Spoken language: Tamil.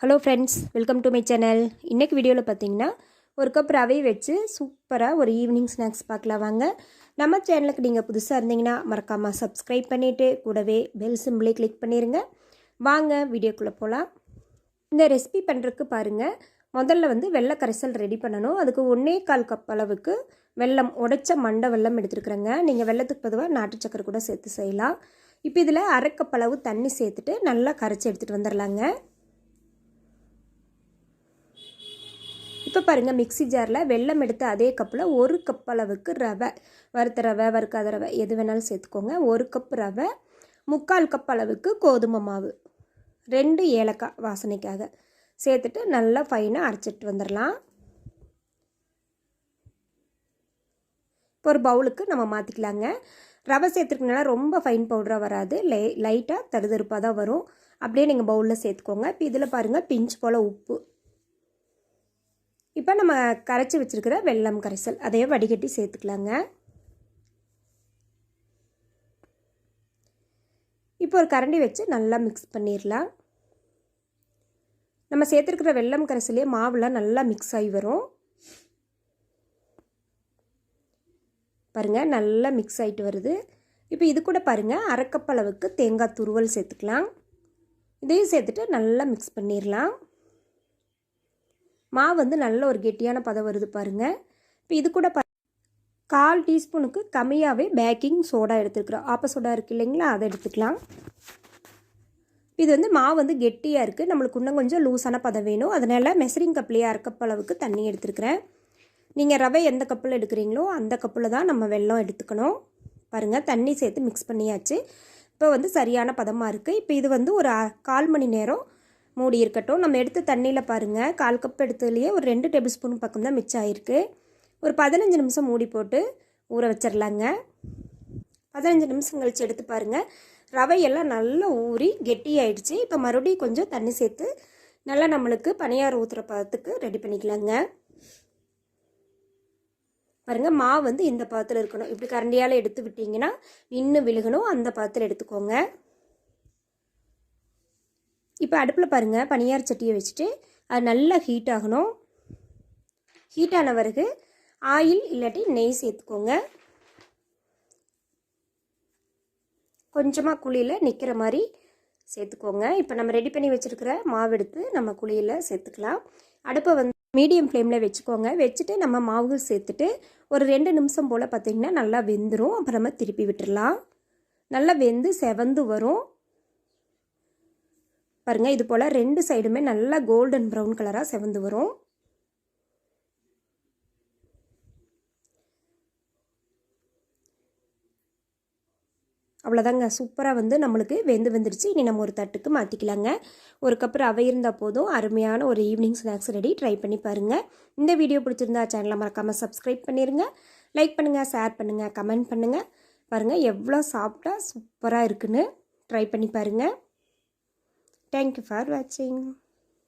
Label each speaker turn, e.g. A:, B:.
A: Hello friends, welcome to my channel. இன்றைக்கி வீடியோவில் பார்த்தீங்கன்னா ஒரு கப் ரவை வச்சு சூப்பராக ஒரு ஈவினிங் ஸ்நாக்ஸ் பார்க்கலாம் வாங்க. நம்ம சேனலுக்கு நீங்கள் புதுசாக இருந்தீங்கன்னா மறக்காமல் சப்ஸ்கிரைப் பண்ணிவிட்டு கூடவே பெல் சிம்பிளை கிளிக் பண்ணிடுங்க. வாங்க வீடியோக்குள்ளே போகலாம். இந்த ரெசிபி பண்ணுறதுக்கு பாருங்கள், முதல்ல வெள்ளை கரைசல் ரெடி பண்ணணும். அதுக்கு 1.25 கப் அளவுக்கு வெல்லம், உடைச்ச மண்டை வெல்லம் எடுத்துருக்குறேங்க. நீங்கள் வெள்ளத்துக்கு பொதுவாக நாட்டு சக்கரை கூட சேர்த்து செய்யலாம். இப்போ இதில் 1/2 கப் அளவு தண்ணி சேர்த்துட்டு நல்லா கரைச்சி எடுத்துகிட்டு வந்துடலாங்க. இப்போ பாருங்கள், மிக்ஸி ஜாரில் வெல்லம் எடுத்து அதே கப்பில் 1 கப் அளவுக்கு ரவை, வறுத்த ரவை வறுக்காத ரவை எது வேணாலும் சேர்த்துக்கோங்க. 1 கப் ரவை, 3/4 கப் அளவுக்கு கோதுமை மாவு, 2 ஏலக்காய் வாசனைக்காக சேர்த்துட்டு நல்லா ஃபைனாக அரைச்சிட்டு வந்துடலாம். இப்போ ஒரு பவுலுக்கு நம்ம மாற்றிக்கலாங்க. ரவை சேர்த்துருக்கனால ரொம்ப ஃபைன் பவுடராக வராது, லைட்டாக தருதருப்பாக தான் வரும். அப்படியே நீங்கள் பவுலில் சேர்த்துக்கோங்க. இப்போ இதில் பாருங்கள், பிஞ்ச் போல் உப்பு. இப்போ நம்ம கரைச்சி வச்சுருக்கிற வெல்லம் கரைசல் அதையே வடிகட்டி சேர்த்துக்கலாங்க. இப்போ ஒரு கரண்டி வச்சு நல்லா மிக்ஸ் பண்ணிடலாம். நம்ம சேர்த்துருக்கிற வெல்லம் கரைசலே மாவுலாம் நல்லா மிக்ஸ் ஆகி வரும். பாருங்கள், நல்லா மிக்ஸ் ஆகிட்டு வருது. இப்போ இது கூட பாருங்கள், 1/2 கப் அளவுக்கு தேங்காய் துருவல் சேர்த்துக்கலாம். இதையும் சேர்த்துட்டு நல்லா மிக்ஸ் பண்ணிடலாம். மாவு நல்ல ஒரு கெட்டியான பதம் வருது பாருங்கள். இப்போ இது கூட 1/4 டீஸ்பூனுக்கு கம்மியாகவே பேக்கிங் சோடா எடுத்துக்கிறோம். ஆப்ப சோடா இருக்குது இல்லைங்களா, அதை எடுத்துக்கலாம். இது மாவு கெட்டியாக இருக்குது, நம்மளுக்கு இன்னும் கொஞ்சம் லூஸான பதம் வேணும். அதனால் மெஷரிங் கப்லேயே 1/2 கப் அளவுக்கு தண்ணி எடுத்துருக்கிறேன். நீங்கள் ரவை எந்த கப்பில் எடுக்கிறீங்களோ அந்த கப்பில் தான் நம்ம வெல்லம் எடுத்துக்கணும். பாருங்கள், தண்ணி சேர்த்து மிக்ஸ் பண்ணியாச்சு. இப்போ சரியான பதமாக இருக்குது. இப்போ இது ஒரு 1/4 மணி நேரம் மூடி இருக்கட்டும். நம்ம எடுத்து தண்ணியில் பாருங்கள், 1/4 கப் எடுத்ததுலேயே ஒரு 2 டேபிள் ஸ்பூன் பக்கம் தான் மிச்சம் ஆகிருக்கு. ஒரு 15 நிமிஷம் மூடி போட்டு ஊற வச்சிடலாங்க. 15 நிமிஷம் கழித்து எடுத்து பாருங்கள், ரவையெல்லாம் நல்லா ஊறி கெட்டியாயிடுச்சு. இப்போ மறுபடியும் கொஞ்சம் தண்ணி சேர்த்து நல்லா நம்மளுக்கு பனியாரம் ஊற்றுற பதத்துக்கு ரெடி பண்ணிக்கலாங்க. பாருங்கள், மாவு இந்த பதத்தில் இருக்கணும். இப்படி கரண்டியால் எடுத்து விட்டிங்கன்னா நின்று விழுகணும், அந்த பதத்தில் எடுத்துக்கோங்க. இப்போ அடுப்பில் பாருங்கள், பனியார சட்டியை வச்சுட்டு அது நல்லா ஹீட் ஆகணும். ஹீட் ஆன பிறகு ஆயில் இல்லாட்டி நெய் சேர்த்துக்கோங்க. கொஞ்சமாக குழியில் நிற்கிற மாதிரி சேர்த்துக்கோங்க. இப்போ நம்ம ரெடி பண்ணி வச்சுருக்கிற மாவு எடுத்து நம்ம குழியில் சேர்த்துக்கலாம். அடுப்பை மீடியம் ஃப்ளேமில் வச்சுக்கோங்க. வச்சுட்டு நம்ம மாவுகள் சேர்த்துட்டு ஒரு 2 நிமிஷம் போல் பார்த்திங்கன்னா நல்லா வெந்துடும். அப்புறமா திருப்பி விட்டுடலாம். நல்லா வெந்து செவந்து வரும் பாருங்கள். இது போல் 2 சைடுமே நல்லா கோல்டன் ப்ரௌன் கலராக செவந்து வரும். அவ்வளோதாங்க, சூப்பராக நம்மளுக்கு வெந்துருச்சு. இனி நம்ம ஒரு தட்டுக்கு மாற்றிக்கலாங்க. 1 கப் ரவை இருந்தால் போதும், அருமையான ஒரு ஈவினிங் ஸ்நாக்ஸ் ரெடி. ட்ரை பண்ணி பாருங்கள். இந்த வீடியோ பிடிச்சிருந்தா சேனலை மறக்காமல் சப்ஸ்கிரைப் பண்ணிடுங்க. லைக் பண்ணுங்கள், ஷேர் பண்ணுங்கள், கமெண்ட் பண்ணுங்கள். பாருங்கள் எவ்வளோ சாஃப்டாக சூப்பராக இருக்குன்னு ட்ரை பண்ணி பாருங்கள். Thank you for watching.